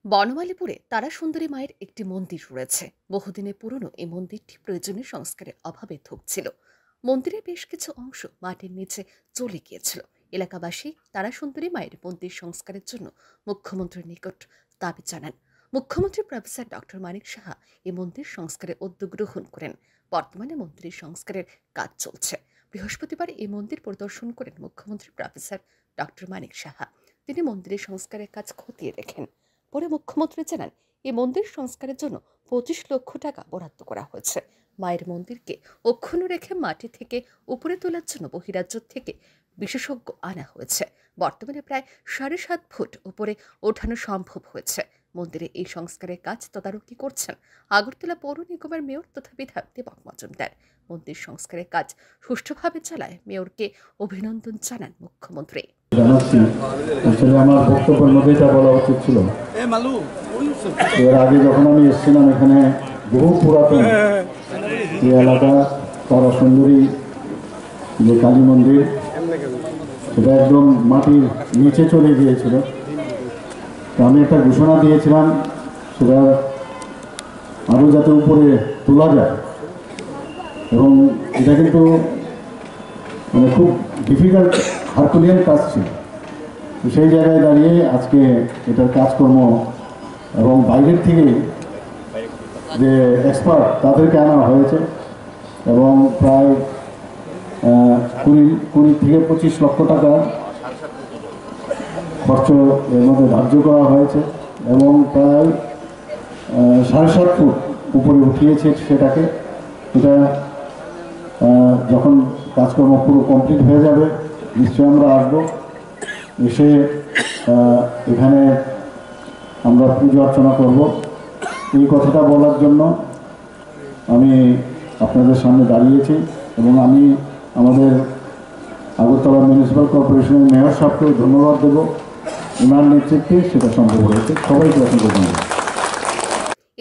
বনমালীপুরে তারাসুন্দরী মায়ের একটি মন্দির রয়েছে। বহুদিনের পুরনো এই মন্দিরটি প্রয়োজনীয় সংস্কারের অভাবে ধুঁকছিল। মন্দিরের বেশ কিছু অংশ মাটির নিচে চলে গিয়েছিল। এলাকাবাসী তারাসুন্দরী মায়ের মন্দির সংস্কারের জন্য মুখ্যমন্ত্রীর নিকট দাবি জানান। মুখ্যমন্ত্রী প্রফেসর ডক্টর মানিক সাহা এই মন্দির সংস্কারের উদ্যোগ গ্রহণ করেন। বর্তমানে মন্দিরের সংস্কারের কাজ চলছে। বৃহস্পতিবার এই মন্দির পরিদর্শন করেন মুখ্যমন্ত্রী প্রফেসর ডক্টর মানিক সাহা। তিনি মন্দিরের সংস্কারের কাজ খতিয়ে দেখেন। পরে মুখ্যমন্ত্রী জানান, এই মন্দির সংস্কারের জন্য 25 লক্ষ টাকা বরাদ্দ করা হয়েছে। মায়ের মন্দিরকে অক্ষুণ্ণ রেখে মাটি থেকে উপরে তোলার জন্য বহিরাজ্য থেকে বিশেষজ্ঞ আনা হয়েছে। বর্তমানে প্রায় 7.5 ফুট উপরে ওঠানো সম্ভব হয়েছে। মন্দিরে এই সংস্কারের কাজ তদারকি করছেন আগরতলা পৌর নিগমের মেয়র তথা বিধায়ক দীপক মজুমদার। মন্দির সংস্কারের কাজ সুষ্ঠুভাবে চালায় মেয়রকে অভিনন্দন জানান মুখ্যমন্ত্রী। আমার বক্তব্যের মধ্যে এটা বলা উচিত ছিল। এর আগে যখন আমি এসেছিলাম এখানে বহু পুরাতন এই এলাকা তারাসুন্দরী যে কালী মন্দির, সেটা একদম মাটির নিচে চলে গিয়েছিল। তো আমি একটা ঘোষণা দিয়েছিলাম সেটা আরও যাতে উপরে তোলা যায়, এবং এটা কিন্তু মানে খুব ডিফিকাল্ট হারকুলিয়ান কাজ ছিল। তো সেই জায়গায় দাঁড়িয়ে আজকে এটার কাজকর্ম এবং বাইরের থেকে যে এক্সপার্ট তাদেরকে আনা হয়েছে, এবং প্রায় 20 থেকে 25 লক্ষ টাকা খরচ এর মধ্যে ধার্য করা হয়েছে, এবং প্রায় 7.5 ফুট উপরে উঠিয়েছে সেটাকে। এটা যখন কাজকর্ম পুরো কমপ্লিট হয়ে যাবে নিশ্চয়ই আমরা আসবো, এসে এখানে আমরা পুজো অর্চনা করব। এই কথাটা বলার জন্য আমি আপনাদের সামনে দাঁড়িয়েছি, এবং আমি আমাদের আগরতলা মিউনিসিপ্যাল কর্পোরেশনের মেয়র সাহেবকেও ধন্যবাদ দেব। ওনার নেতৃত্বে সেটা সম্ভব হয়েছে। সবাইকে অসংখ্য ধন্যবাদ।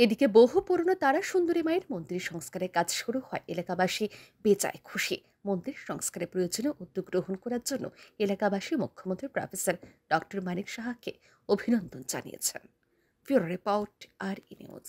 এদিকে বহু পুরনো তারাসুন্দরী মায়ের মন্দির সংস্কারের কাজ শুরু হয়। এলাকাবাসী বেজায় খুশি। মন্দির সংস্কারের প্রয়োজনীয় উদ্যোগ গ্রহণ করার জন্য এলাকাবাসী মুখ্যমন্ত্রী প্রফেসর ডক্টর মানিক সাহাকে অভিনন্দন জানিয়েছেন। ব্যুরো রিপোর্ট, আর ই নিউজ।